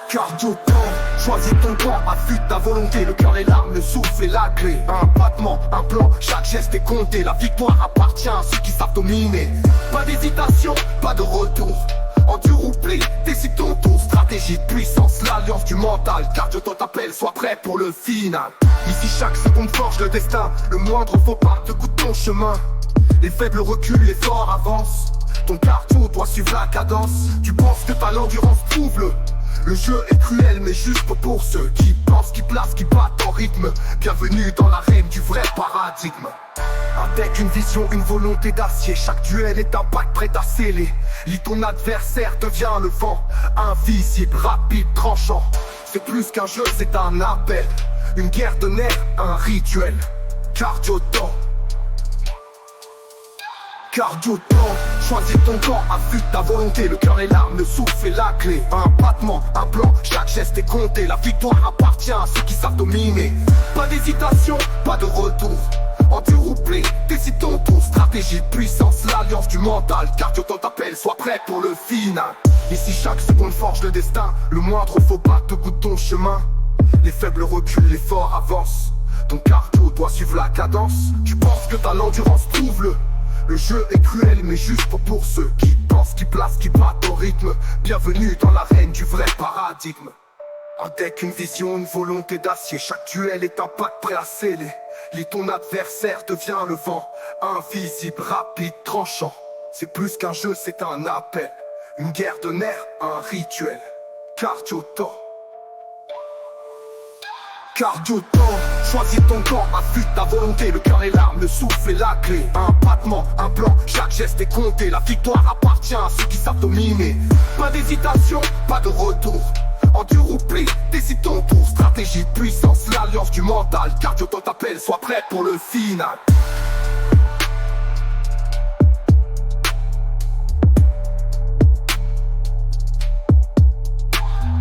Cardio temps, choisis ton camp, affûte ta volonté. Le cœur et l'âme, le souffle et la clé. Un battement, un plan, chaque geste est compté. La victoire appartient à ceux qui savent dominer. Pas d'hésitation, pas de retour. Endure ou plie, décide ton tour. Stratégie de puissance, l'alliance du mental. Cardio temps t'appelle, sois prêt pour le final. Ici chaque seconde forge le destin. Le moindre faux pas te coûte ton chemin. Les faibles reculent, les forts avancent. Ton cardio doit suivre la cadence. Tu penses que t'as l'endurance, trouve-le. Le jeu est cruel mais juste pour ceux qui pensent, qui placent, qui battent en rythme. Bienvenue dans l'arène du vrai paradigme. Avec une vision, une volonté d'acier, chaque duel est un pacte prêt à sceller. Lis ton adversaire, devient le vent. Invisible, rapide, tranchant. C'est plus qu'un jeu, c'est un appel. Une guerre de nerfs, un rituel. Cardio temps. Cardio temps, choisis ton camp, affûte ta volonté. Le cœur et l'âme, le souffle et la clé. Un battement, un plan, chaque geste est compté. La victoire appartient à ceux qui savent dominer. Pas d'hésitation, pas de retour. Endure ou plie, décide ton tour. Stratégie de puissance, l'alliance du mental. Cardio temps t'appelle, sois prêt pour le final. Ici chaque seconde forge le destin. Le moindre faux pas te coûte ton chemin. Les faibles reculent, les forts avancent. Ton cardio doit suivre la cadence. Tu penses que t'as l'endurance, trouve-le. Le jeu est cruel mais juste pour ceux qui pensent, qui placent, qui battent au rythme. Bienvenue dans l'arène du vrai paradigme. Avec une vision, une volonté d'acier, chaque duel est un pacte prêt à sceller. Lis ton adversaire, devient le vent. Invisible, rapide, tranchant. C'est plus qu'un jeu, c'est un appel. Une guerre de nerfs, un rituel. Cardio temps. Cardio temps, choisis ton camp, affûte ta volonté. Le cœur et l'âme, le souffle et la clé. Un battement, un plan, chaque geste est compté. La victoire appartient à ceux qui savent dominer. Pas d'hésitation, pas de retour. Endure ou plie, décide ton tour. Stratégie de puissance, l'alliance du mental. Cardio temps t'appelle, sois prêt pour le final.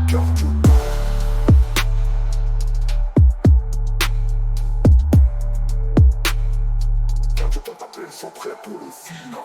Cardio temps. Cardio temps t'appelle, sois prêt pour le final.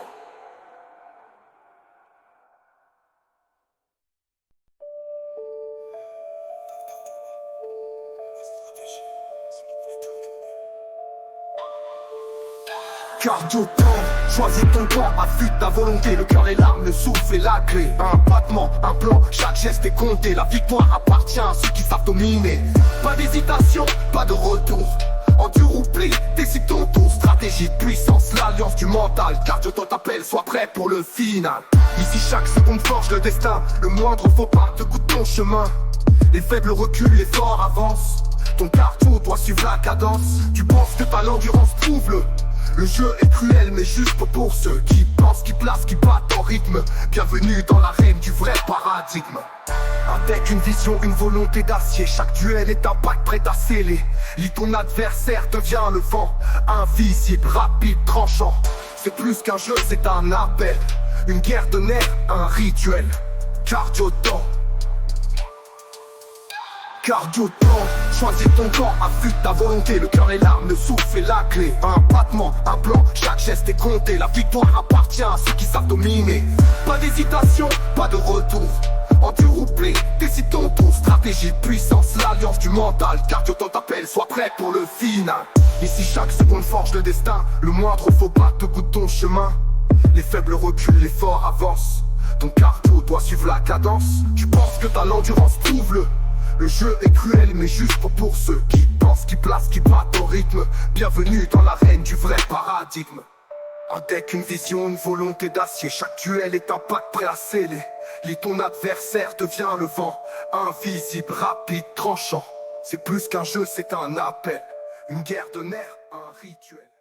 Cardio temps, choisis ton camp, affûte ta volonté. Le cœur et l'âme, le souffle et la clé. Un battement, un plan, chaque geste est compté. La victoire appartient à ceux qui savent dominer. Pas d'hésitation, pas de retour. Endure ou plie, décide ton tour. Stratégie de puissance, l'alliance du mental. Cardio temps t'appelle, sois prêt pour le final. Ici chaque seconde forge le destin. Le moindre faux pas te coûte ton chemin. Les faibles reculent, les forts avancent. Ton cardio doit suivre la cadence. Tu penses que t'as l'endurance, trouve-le. Le jeu est cruel mais juste pour ceux qui pensent, qui placent, qui battent en rythme. Bienvenue dans l'arène du vrai paradigme. Avec une vision, une volonté d'acier, chaque duel est un pacte prêt à sceller. Lis ton adversaire, devient le vent. Invisible, rapide, tranchant. C'est plus qu'un jeu, c'est un appel. Une guerre de nerfs, un rituel. Cardio temps. Cardio temps, choisis ton camp, affûte ta volonté. Le cœur et l'âme, le souffle et la clé. Un battement, un plan, chaque geste est compté. La victoire appartient à ceux qui savent dominer. Pas d'hésitation, pas de retour. Endure ou plie, décide ton tour. Stratégie de puissance, l'alliance du mental. Cardio temps t'appelle, sois prêt pour le final. Ici chaque seconde forge le destin. Le moindre faux pas te coûte ton chemin. Les faibles reculent, les forts avancent. Ton cardio doit suivre la cadence. Tu penses que t'as l'endurance, trouve-le. Le jeu est cruel mais juste pour ceux qui pensent, qui placent, qui battent au rythme. Bienvenue dans l'arène du vrai paradigme. Avec une vision, une volonté d'acier, chaque duel est un pacte prêt à sceller. Lis ton adversaire, devient le vent. Invisible, rapide, tranchant. C'est plus qu'un jeu, c'est un appel. Une guerre de nerfs, un rituel.